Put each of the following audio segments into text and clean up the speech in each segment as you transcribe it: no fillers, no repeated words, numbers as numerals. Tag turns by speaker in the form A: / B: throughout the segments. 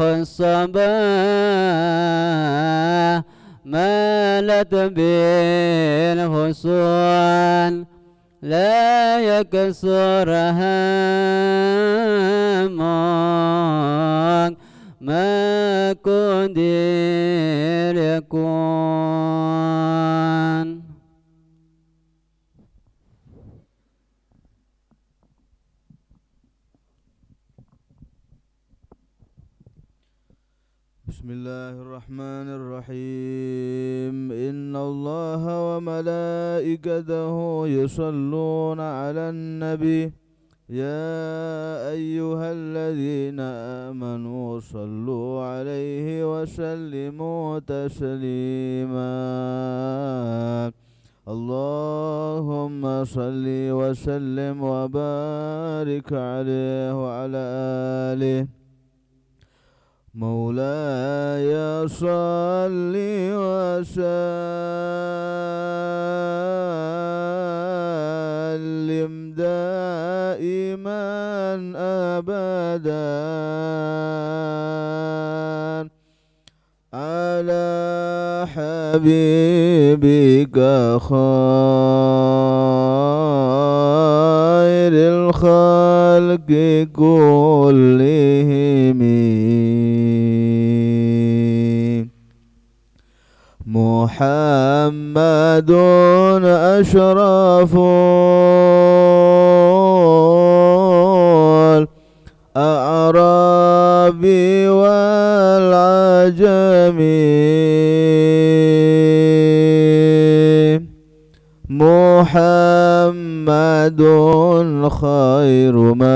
A: الصباح مالت بالحصون لا يكسرها همك ما قدر يكون.
B: بسم الله الرحمن الرحيم. إن الله وملائكته يصلون على النبي يا أيها الذين آمنوا صلوا عليه وسلموا تسليما. اللهم صل وسلم وبارك عليه وعلى آله. مولاي صل وسلم دائما أبدا على حبيبك خير الخلق كلهم محمد أشرف الأعراب والعجم محمد خير من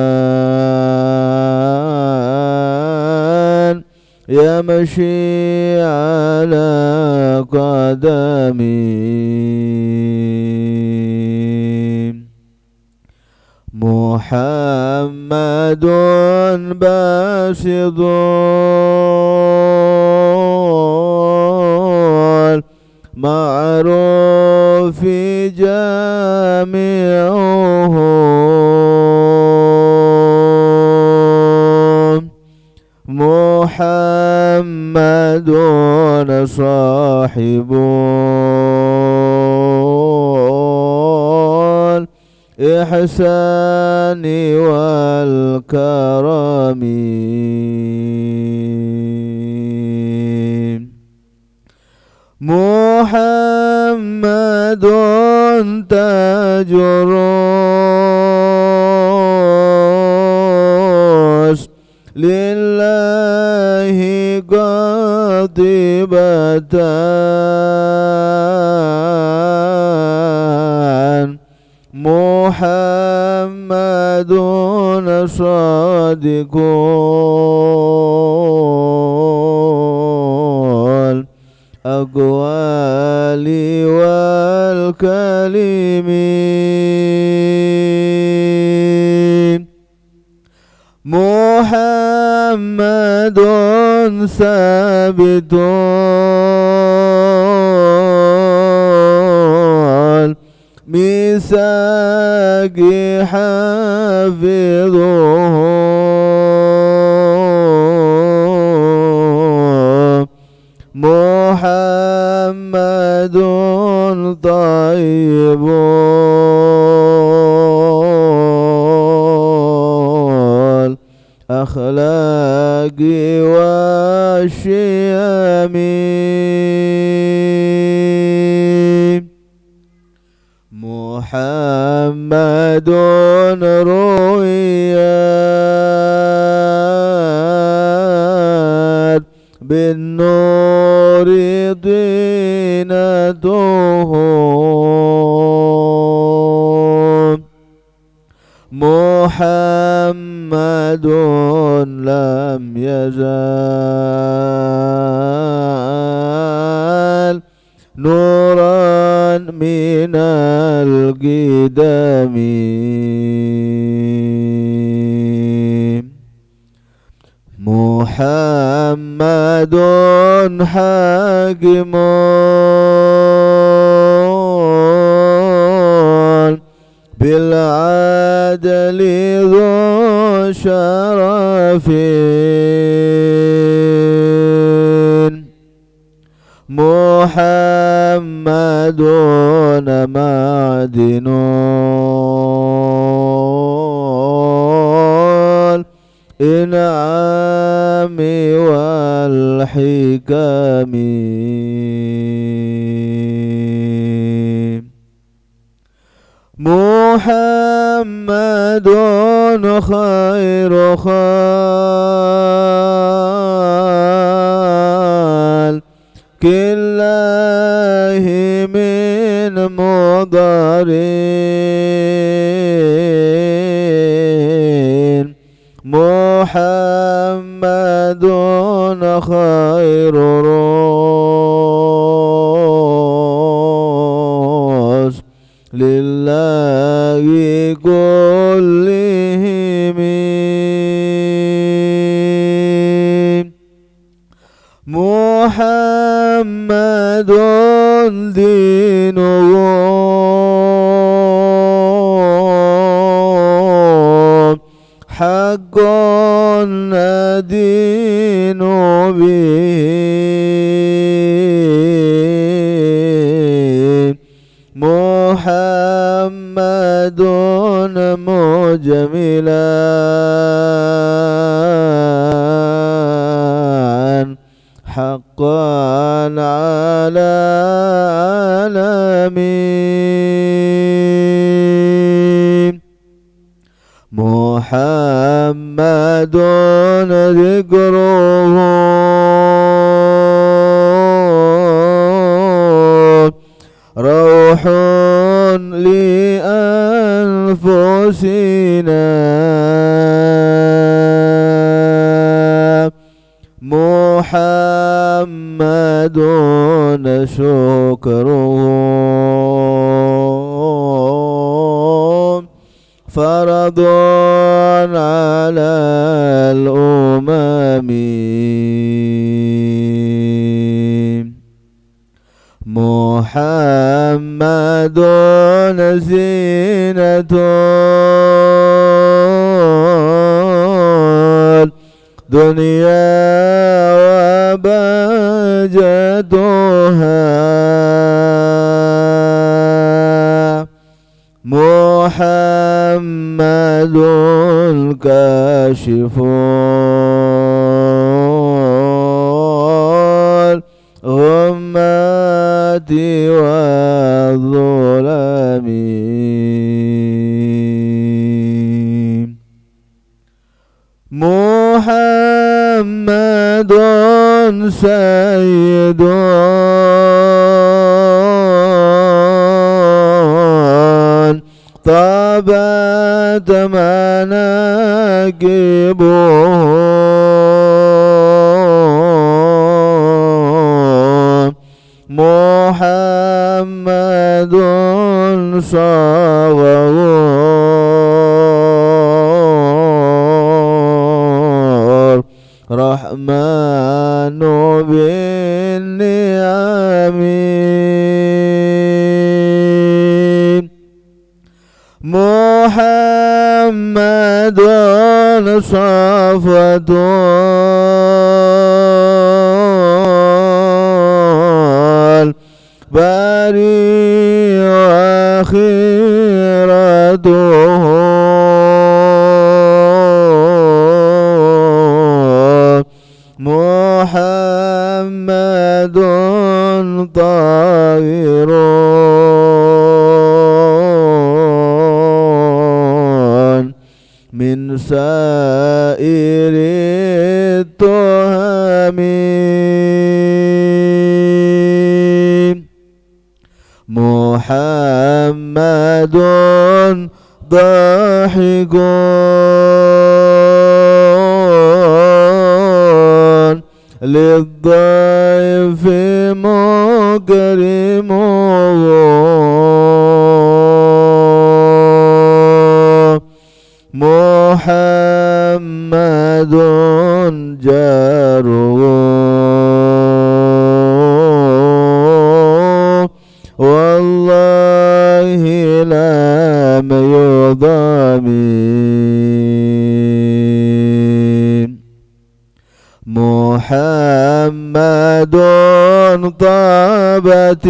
B: يمشي على قدمي محمد باسط المعروف جامعه محمد صاحب الإحسان والكرم محمد تاج الروس لله قاطبة محمد صادق الأقوال والكلم محمد ثابت الميثاق حافظه محمد طيب الأخلاق والشيم محمد رويات بالنور طينته محمد لم يزال نورا من القدم محمد حاكم بالعدل ذو شرف محمد معدن الإنعام والحكم محمد خير خلق الله من مضر محمد خير رسل لله كلهم محمد دينه حق ندين به محمد مجملا حقا على العالمين محمد ذكره روح لأنفسنا محمد شكره فرض على الأمم محمد زينة دنيا وبهجتها محمد كاشف الغمات والظلم محمد سيد طابت مناكبه محمد صغر رحمن بالنعم محمد صفوة البري وخيرته محمد طاهر من سائر التهم محمد ضاحك للضيف مكرم محمد جاره والله لم يضامن محمد محمد طابت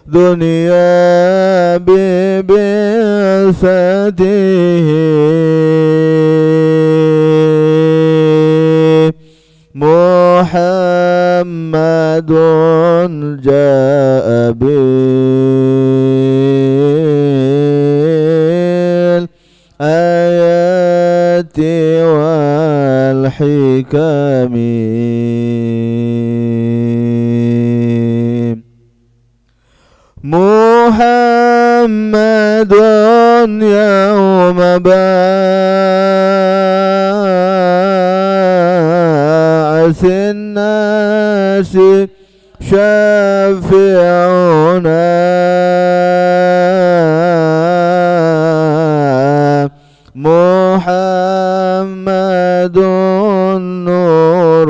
B: دنيا ببعثته محمد جاء بالآيات والحكم محمد يوم بعث الناس شافعنا محمد نور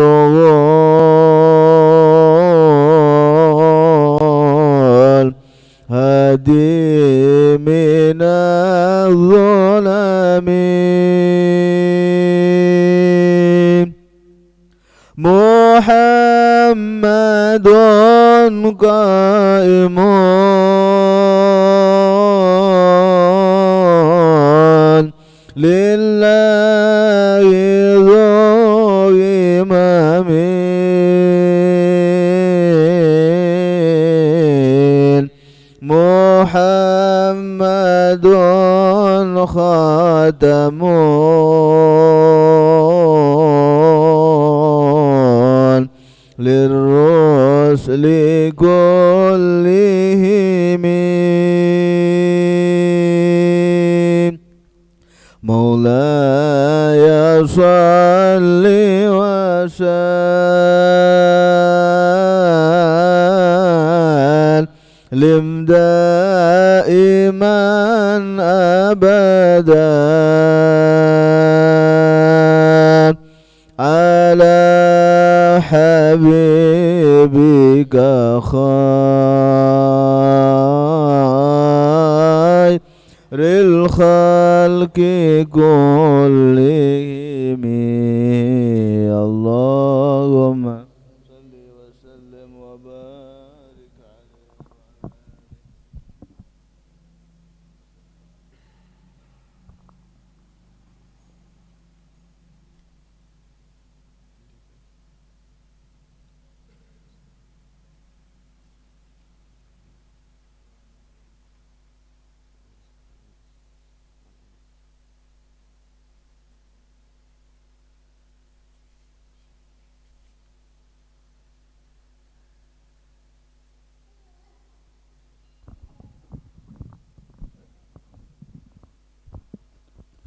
B: هادي من الظلم محمد قائم لله ذو إمام محمد خاتم للرسل كلهم مولاي صل وسلم دائما أبدا على حبيبك خير الخلق كلهم اللهم صل وسلم وبارك عليه.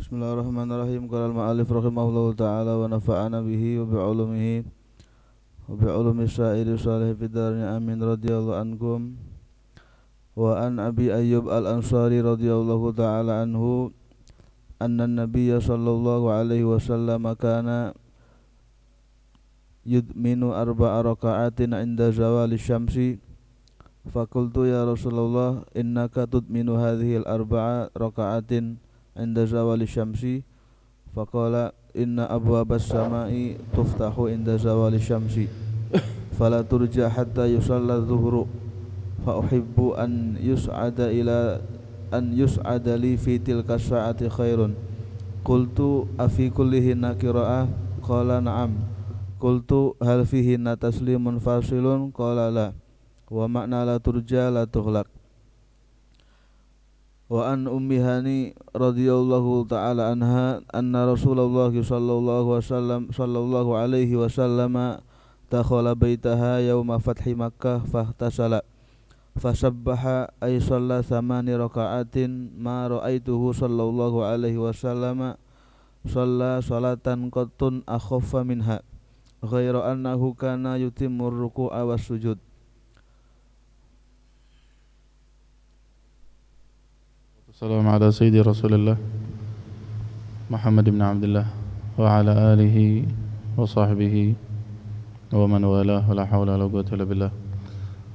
B: Bismillahirrahmanirrahim. Qala al-ma'alif rahimahullahu ta'ala wa nafa'ana bihi wa bi'ulumihi wa bi'ulumi syairi salih fidarni amin radiyallahu ankum. Wa an Abi Ayyub al-Ansari radiyallahu ta'ala anhu anna an-nabiyya sallallahu alaihi wasallam kana yudminu arba'a raka'atin 'inda zawali syamsi faqultu ya Rasulullah innaka tudminu hadhihi al-arba'a raka'atin 'inda zawali syamsi faqala inna abwabas sama'i tuftahu 'inda zawali syamsi fala turja hatta yusalla dhuhru fa uhibbu an yus'ada li fi tilka sa'ati khairun qultu afi kullihinna qira'ah qala na'am qultu hal fihinna taslimun fasilun qala la wa ma'na la turja la tughlaq. Wa an ummi hani radhiyallahu ta'ala anha anna Rasulullah sallallahu alaihi wasallam dakhala baitaha yawma fathi Makkah fahtasala fasabbaha ay shalla 8 raka'atin ma ra'aituhu sallallahu alaihi wasallam shalla salatan qattun akhaffa minha ghaira annahu kana yutimmu ruku'a was sujud.
C: Assalamu ala sayyidi Rasulillah Muhammad ibn Abdullah wa ala alihi wa sahbihi wa man walah wa la hawla wa la quwwata illa billah.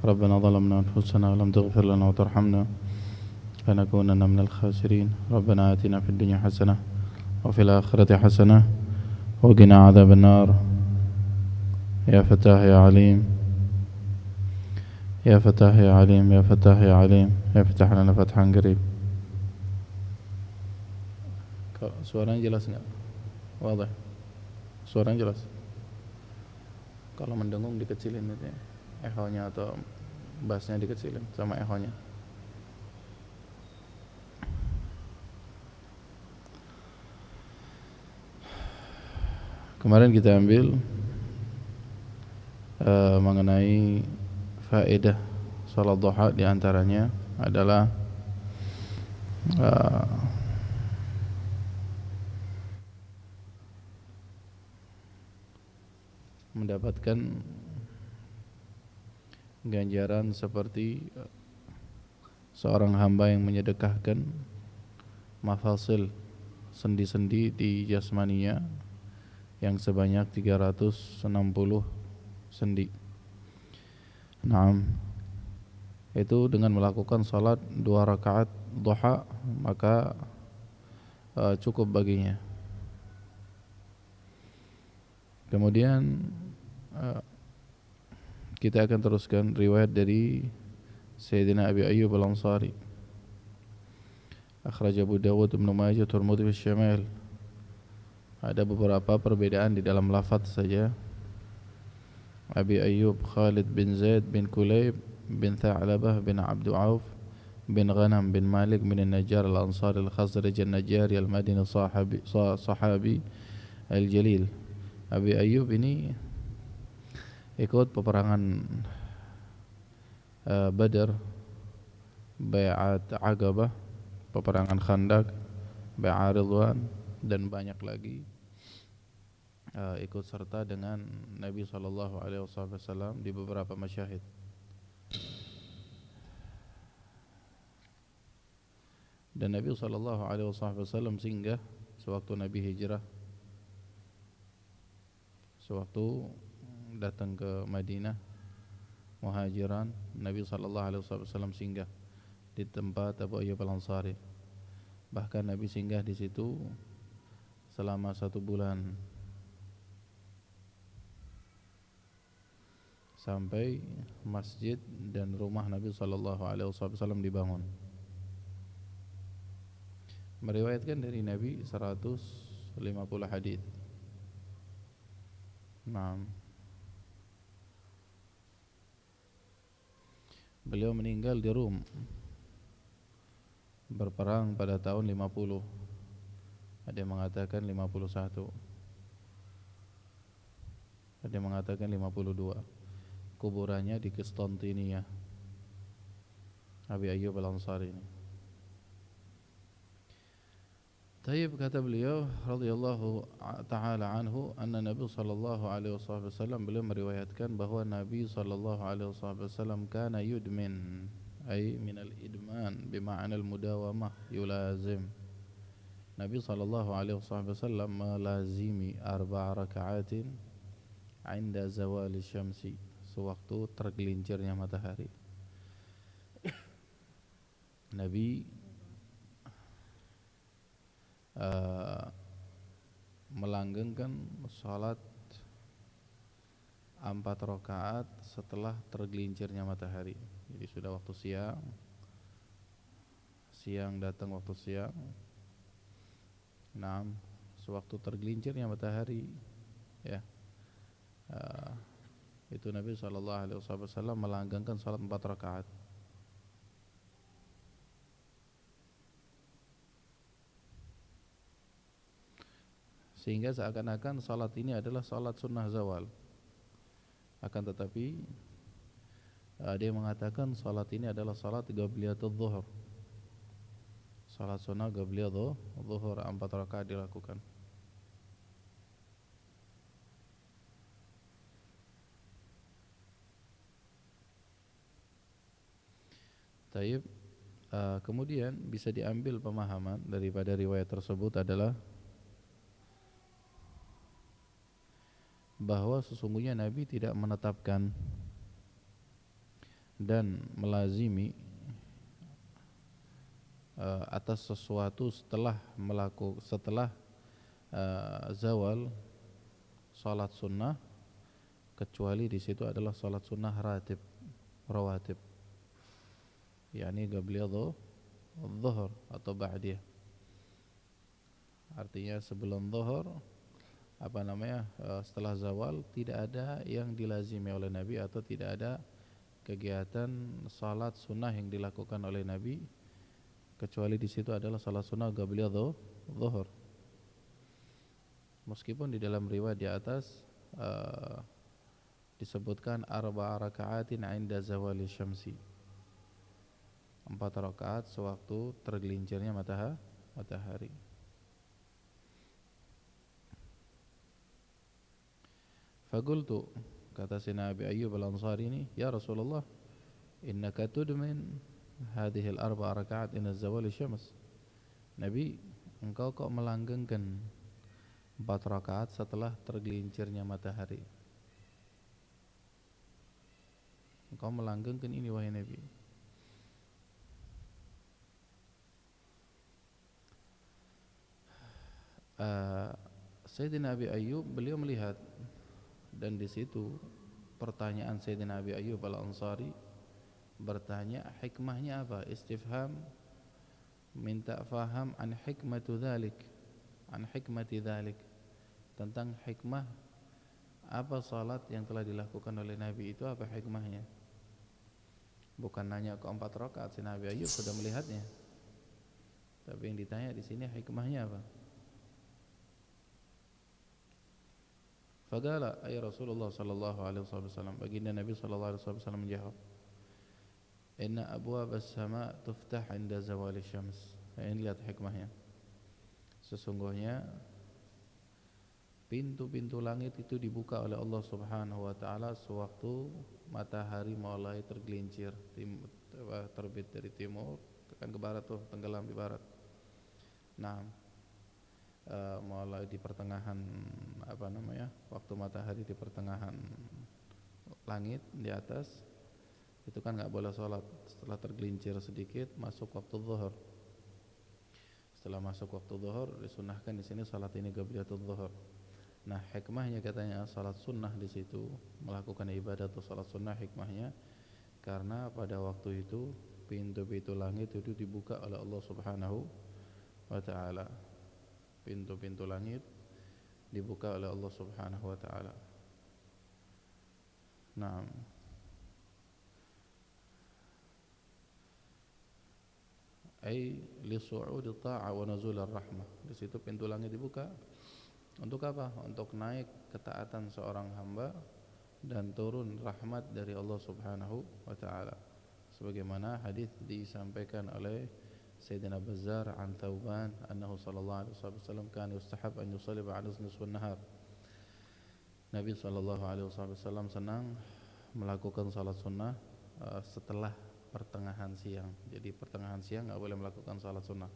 C: Rabbana zalamna anfusana wa lam taghfir lana wa tarhamna lanakunanna minal khasirin. Rabbana atina fid dunya hasanah وفي الآخرة حسنة وقنا عذاب النار يا فتاح يا عليم يا فتاح يا عليم يا فتاح يا عليم يا فتح lana fathan qarib. Suaranya jelas enggak? Wadah. Suaranya jelas. Kalau mendengung dikecilin aja echonya atau bassnya dikecilin sama echonya. Kemarin kita ambil mengenai faedah salat duha, di antaranya adalah mendapatkan ganjaran seperti seorang hamba yang menyedekahkan mafasil sendi-sendi di jasmaninya yang sebanyak 360 sendi. Naam, itu dengan melakukan salat 2 rakaat duha maka cukup baginya. Kemudian kita akan teruskan riwayat dari Sayyidina Abi Ayyub Al-Ansari. Akhraj Abu Dawud, Ibnu Majah, Tirmidzi fi Syamil. Ada beberapa perbedaan di dalam lafaz saja. Abi Ayyub Khalid bin Zaid bin Kulayb bin Tha'labah bin Abd Auf bin Ghanam bin Malik bin Najjar Al-Ansari Al-Khazraj Al-Najjari Al-Madini sahabi Al-Jalil. Abi Ayyub ini ikut peperangan Badar, Bai'at Aqabah, peperangan Khandaq, Bai'at Ridwan, dan banyak lagi ikut serta dengan Nabi SAW di beberapa masyahid. Dan Nabi SAW singgah sewaktu Nabi hijrah, sewaktu datang ke Madinah muhajiran, Nabi SAW singgah di tempat Abu Ayyub Al-Ansari. Bahkan Nabi singgah di situ selama 1 bulan sampai masjid dan rumah Nabi SAW dibangun. Meriwayatkan dari Nabi 150 hadits. Naam. Beliau meninggal di Rum, berperang pada tahun 50. Ada yang mengatakan 51, ada yang mengatakan 52. Kuburannya di Konstantinia, Abi Ayyub Al-Ansari ini. Tayyib, kata beliau radhiyallahu ta'ala anhu, anna Nabi sallallahu alaihi wasallam, beliau meriwayatkan bahwa Nabi sallallahu alaihi wasallam kana yudmin, ay minal idman bima'na al-mudawamah, yulazim. Nabi sallallahu alaihi wasallam melazimi 4 raka'atin 'inda zawali syamsi, sewaktu tergelincirnya matahari. Nabi melanggengkan salat 4 rakaat setelah tergelincirnya matahari. Jadi sudah waktu siang datang waktu siang. Naam, sewaktu tergelincirnya matahari, ya, itu Nabi SAW melanggengkan salat 4 rakaat. Sehingga seakan-akan salat ini adalah salat sunnah zawal. Akan tetapi ada yang mengatakan salat ini adalah salat qabliyatul zuhur. Salat sunnah qabliyatul zuhur, 4 rakaat dilakukan. Taib, kemudian bisa diambil pemahaman daripada riwayat tersebut adalah bahwa sesungguhnya Nabi tidak menetapkan dan melazimi atas sesuatu setelah zawal salat sunnah, kecuali di situ adalah salat sunnah rawatib, yakni qabliyah dhuhr atau ba'diyah. Artinya sebelum dhuhr setelah zawal tidak ada yang dilazimi oleh Nabi atau tidak ada kegiatan salat sunnah yang dilakukan oleh Nabi, kecuali di situ adalah salat sunnah qabliyah dhuhr. Meskipun di dalam riwayat di atas disebutkan 4 raka'atin 'inda zawali syamsi, 4 rakaat sewaktu tergelincirnya matahari. Faqultu, kata Sayyidina Abi Ayyub Al-Ansari ini, ya Rasulullah, innaka tudmin hadhihi al-4 raka'at ila zawali syams. Nabi, engkau kok melanggengkan 4 rakaat setelah tergelincirnya matahari. Engkau melanggengkan ini wahai Nabi. Sayyidina Abi Ayyub beliau melihat, dan di situ pertanyaan Sayyidina Abi Ayyub Al-Ansari bertanya hikmahnya apa, istifham, minta faham an hikmati dzalik, tentang hikmah apa salat yang telah dilakukan oleh Nabi itu, apa hikmahnya. Bukan nanya ke 4 rakaat, Sayyidina Abi Ayyub sudah melihatnya, tapi yang ditanya di sini hikmahnya apa. Faqala ay Rasulullah sallallahu alaihi wasallam, baginda Nabi sallallahu alaihi wasallam menjawab, inna abwaab as-sama tuftah 'inda zawali syams. Ini lihat hikmahnya. Sesungguhnya pintu-pintu langit itu dibuka oleh Allah Subhanahu wa taala sewaktu matahari mulai tergelincir, terbit dari timur tekan ke barat tuh, tenggelam di barat. Nah, mulai di pertengahan waktu matahari di pertengahan langit di atas itu kan nggak boleh sholat. Setelah tergelincir sedikit masuk waktu zuhur. Setelah masuk waktu zuhur disunahkan di sini sholat ini qabliyatul zuhur. Nah, hikmahnya katanya sholat sunnah di situ, melakukan ibadah atau sholat sunnah, hikmahnya karena pada waktu itu pintu-pintu langit itu dibuka oleh Allah Subhanahu wa taala. Pintu-pintu langit dibuka oleh Allah Subhanahu wa taala. Naam. Ai li su'udi ta'a wa nuzul ar-rahmah. Di situ pintu langit dibuka untuk apa? Untuk naik ketaatan seorang hamba dan turun rahmat dari Allah Subhanahu wa taala. Sebagaimana hadis disampaikan oleh Sayyidina Bazzar an Thauban annahu sallallahu alaihi wasallam kana yustahab an yusalli ba'da nisfin nahar. Nabi sallallahu alaihi wasallam senang melakukan salat sunnah setelah pertengahan siang. Jadi pertengahan siang enggak boleh melakukan salat sunnah.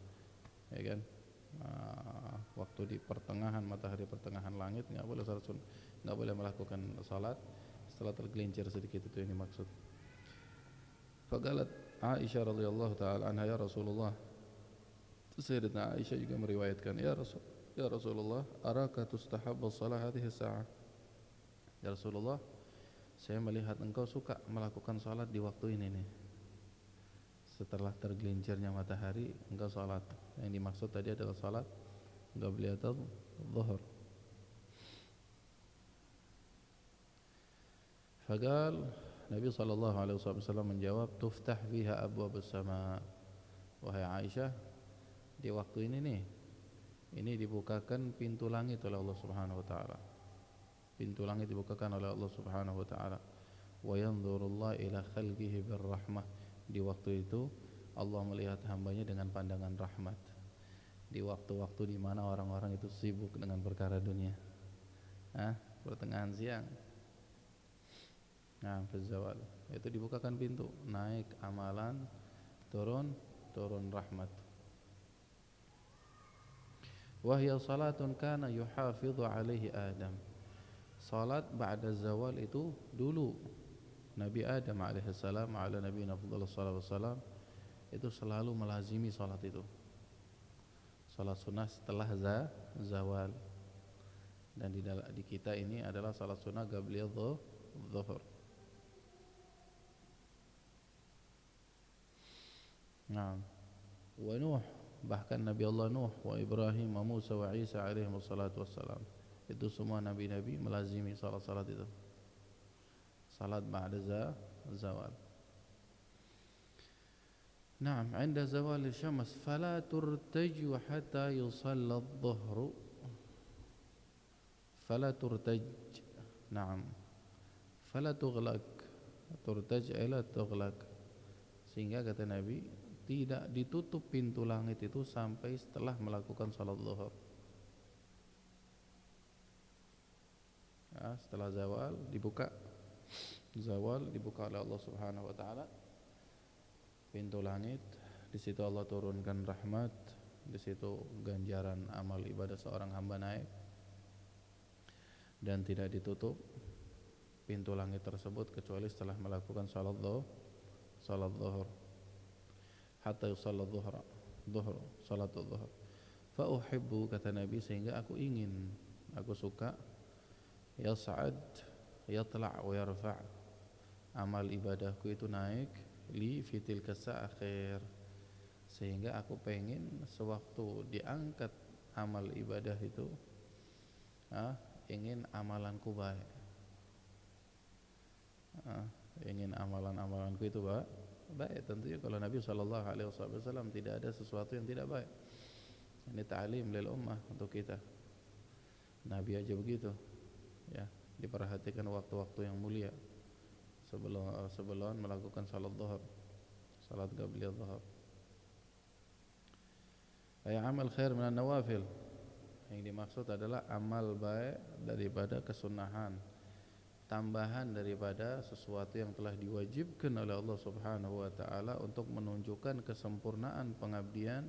C: Ya kan? Waktu di pertengahan matahari, pertengahan langit enggak boleh salat sunnah, enggak boleh melakukan salat setelah tergelincir sedikit, itu yang dimaksud. Faqalat Aisyah radhiyallahu taala anha, ya Rasulullah, Sayyidatuna Aisyah juga meriwayatkan, ya Rasulullah, araka tustahabbu shalah hadhihi sa'ah. Ya Rasulullah, saya melihat engkau suka melakukan salat di waktu ini nih. Setelah tergelincirnya matahari engkau salat. Yang dimaksud tadi adalah salat qabliyatul zuhur. Faqal Nabi sallallahu alaihi wasallam menjawab, tuftah fiha abwabus sama. Wahai Aisyah, di waktu ini nih, ini dibukakan pintu langit oleh Allah Subhanahu wa taala. Pintu langit dibukakan oleh Allah Subhanahu wa taala. Wa yanzurullah ila khalqihi birrahmah. Di waktu itu Allah melihat hambanya dengan pandangan rahmat. Di waktu-waktu di mana orang-orang itu sibuk dengan perkara dunia. Pertengahan siang. Nah, fazawal itu dibukakan pintu, naik amalan, turun rahmat. Wahya salatun kana yuhafidhu alaihi Adam. Salat ba'da zawal itu dulu Nabi Adam alaihi salam, ala nabiyina afdhalus salatu wassalam, itu selalu melazimi salat itu. Salat sunnah setelah zawal. Dan di kita ini adalah salat sunnah qabliyah dhuhur. Nah, wa Nuh, bahkan Nabi Allah Nuh, wa Ibrahim, wa Musa, wa Isa alaihi wassalatu wassalam, itu semua nabi-nabi melazimi salat-salat itu, salat ba'da zawal. Naam, 'inda zawal syams fala turtaju hatta yusalla adh-dhuhru, fala turtaj. Naam, fala tughlaq, turtaj ila tughlaq, sehingga kata Nabi tidak ditutup pintu langit itu sampai setelah melakukan salat zuhur. Ya, setelah zawal dibuka oleh Allah Subhanahu wa taala pintu langit. Di situ Allah turunkan rahmat, di situ ganjaran amal ibadah seorang hamba naik, dan tidak ditutup pintu langit tersebut kecuali setelah melakukan salat zuhur. Hatta yusalla dhuhur, salat dhuhur. Fa uhibbu, kata Nabi, sehingga aku ingin, aku suka, yas'ad, yatla' wa yarfa', amal ibadahku itu naik, li fitil akhir, sehingga aku pengen sewaktu diangkat amal ibadah itu, ingin amalanku baik, ingin amalan-amalanku itu baik. Tentunya kalau Nabi SAW tidak ada sesuatu yang tidak baik. Ini ta'lim lil ummah untuk kita. Nabi aja begitu, ya, diperhatikan waktu-waktu yang mulia sebelum melakukan salat zuhur, salat qabliyah zuhur. Ay amal khair minan nawafil, yang dimaksud adalah amal baik daripada kesunahan, tambahan daripada sesuatu yang telah diwajibkan oleh Allah Subhanahu wa taala untuk menunjukkan kesempurnaan pengabdian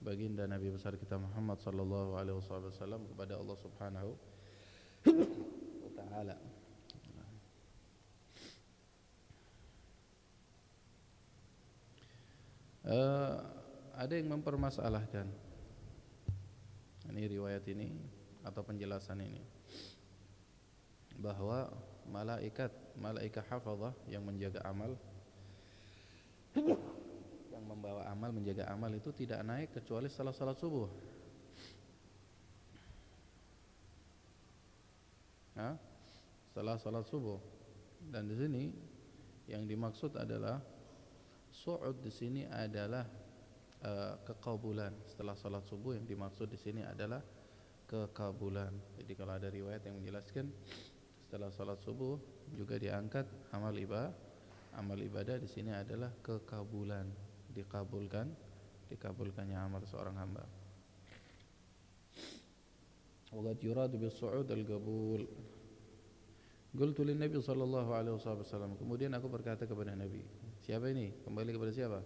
C: baginda Nabi besar kita Muhammad sallallahu alaihi wasallam kepada Allah Subhanahu wa taala. Ada yang mempermasalahkan ini riwayat ini atau penjelasan ini, bahwa malaikat hafazah yang menjaga amal, yang membawa amal, menjaga amal itu tidak naik kecuali setelah salat subuh. Setelah salat subuh. Dan di sini yang dimaksud adalah su'ud, di sini adalah kekabulan. Setelah salat subuh yang dimaksud di sini adalah kekabulan. Jadi kalau ada riwayat yang menjelaskan setelah salat subuh juga diangkat amal ibadah, di sini adalah kekabulan, dikabulkannya amal seorang hamba. Waqad yuradu bis-su'ud al-qabul. Qultu lin Nabi sallallahu alaihi wasallam, kemudian aku berkata kepada Nabi. Siapa ini? Kembali kepada siapa?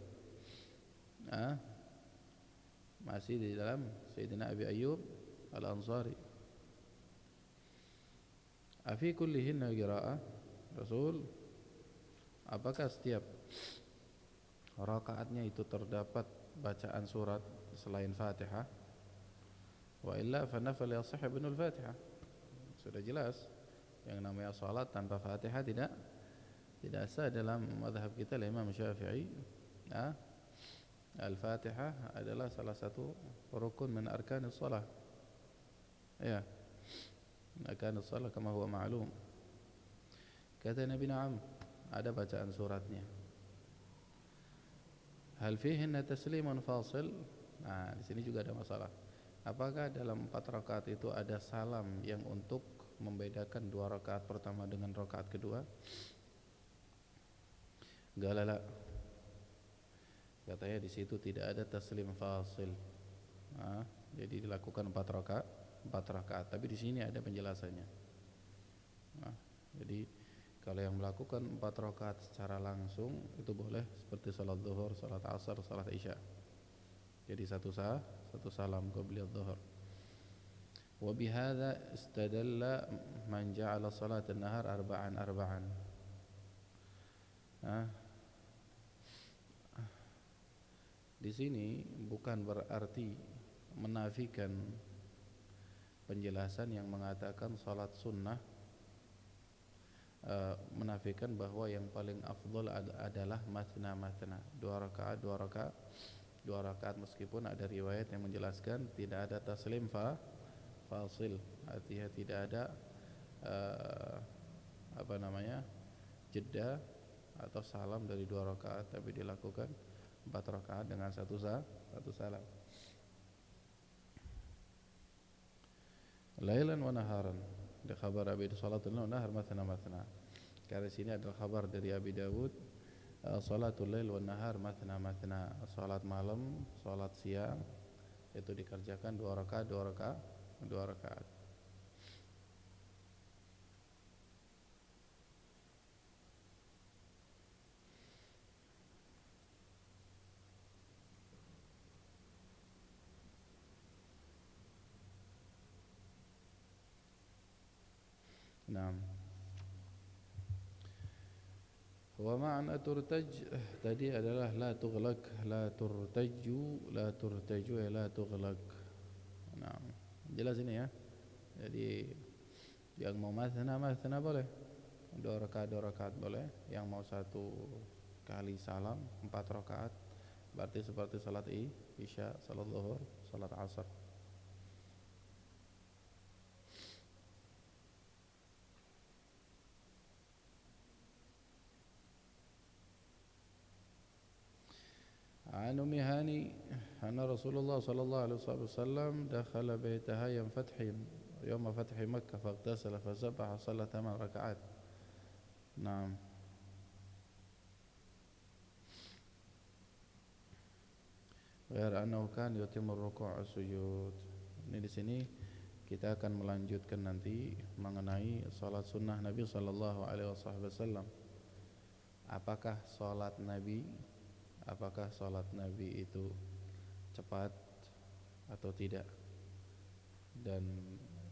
C: Masih di dalam Sayyidina Abi Ayyub Al-Ansari. Afi kullihinna qira'ah, Rasul, apakah setiap rakaatnya itu terdapat bacaan surat selain Fatihah? Wa illa fa nafal yasih binul Fatihah. Sudah jelas yang namanya salat tanpa Fatihah tidak sah dalam mazhab kita Imam Syafi'i. Al-Fatihah adalah salah satu rukun min arkanis shalah. Ya. Arkanis shalah kama huwa ma'lum. Kata Nabi, na'am, ada bacaan suratnya. Hal fihinna taslimun fasil? Nah, di sini juga ada masalah. Apakah dalam 4 rakaat itu ada salam yang untuk membedakan 2 rakaat pertama dengan rakaat kedua? Galala. Katanya di situ tidak ada taslim fasil. Jadi dilakukan 4 rakaat. Tapi di sini ada penjelasannya. Jadi kalau yang melakukan 4 rakaat secara langsung itu boleh seperti salat zuhur, salat asar, salat isya. Jadi satu salam qabliyah zuhur. Wa bihadza istadalla man ja'ala salat an-nahar arba'an. Di sini bukan berarti menafikan penjelasan yang mengatakan salat sunnah menafikan bahwa yang paling afdol adalah matna, 2 rakaat meskipun ada riwayat yang menjelaskan tidak ada taslim fasil, artinya tidak ada jeda atau salam dari 2 rakaat, tapi dilakukan 4 rakaat dengan satu salam. Lailan wa naharan, di khabar Abi salatul lail wa nahar matna. Karena sini adalah kabar dari Abi Dawud, salatul lail wa nahar matna. Salat malam, salat siang itu dikerjakan 2 rakaat. Naam. Wa ma'na turtaj tadi adalah la tughlaq, la turtaju, la tughlaq. Naam. Jelas ini ya. Jadi yang mau matna boleh. 2 rakaat boleh. Yang mau 1 kali salam 4 rakaat. Berarti seperti salat Isya, salat Zuhur, salat Asar. عن أم هاني أن رسول الله صلى الله عليه وسلم دخل بيتها يوم فتح مكة فاغتسل فسبح صلى 8 ركعات. نعم. غير أنه كان يتم الركوع والسجود. Ini di sini kita akan melanjutkan nanti mengenai salat sunnah Nabi sallallahu alaihi wasallam. Apakah salat Nabi itu cepat atau tidak, dan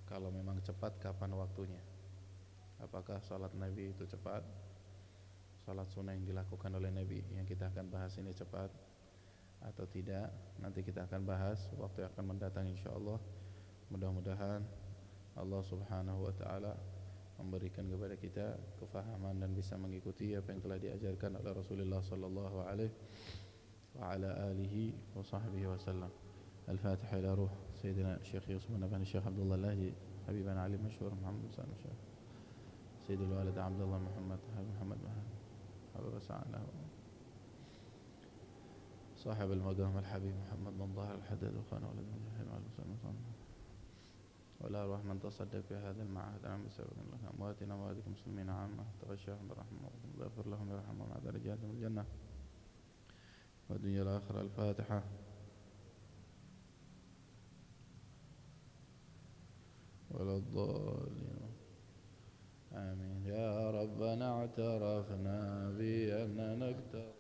C: kalau memang cepat kapan waktunya? Apakah salat Nabi itu cepat, salat sunnah yang dilakukan oleh Nabi yang kita akan bahas ini cepat atau tidak? Nanti kita akan bahas waktu yang akan mendatang insyaallah. Mudah-mudahan Allah subhanahu wa ta'ala memberikan kepada kita kefahaman dan bisa mengikuti apa yang telah diajarkan oleh Rasulullah sallallahu alaihi wa ala alihi wa sahbihi wasallam. Al-Fatihah ila ruh Sayyidina Syekh Yusuf bin Syekh Abdullah Lahi Habibana Ali Masyhur Muhammad sallallahu alaihi wasallam. Sayyidul Walid Abdullah Muhammad Habib Sa'ala صاحب المقام الحبيب محمد بن ظاهر الحداد وخان ولد مجاهد وعلى ولا أرواح من تصدق في هذا المعهد عام بسبب الله أمواتنا وأمواتكم مسلمين عامة تغشاهم برحمة وغفر لهم برحمة مع درجاتهم الجنة والدنيا الآخرة. الفاتحة. ولا الضالين آمين. يا ربنا اعترفنا بأننا نكتر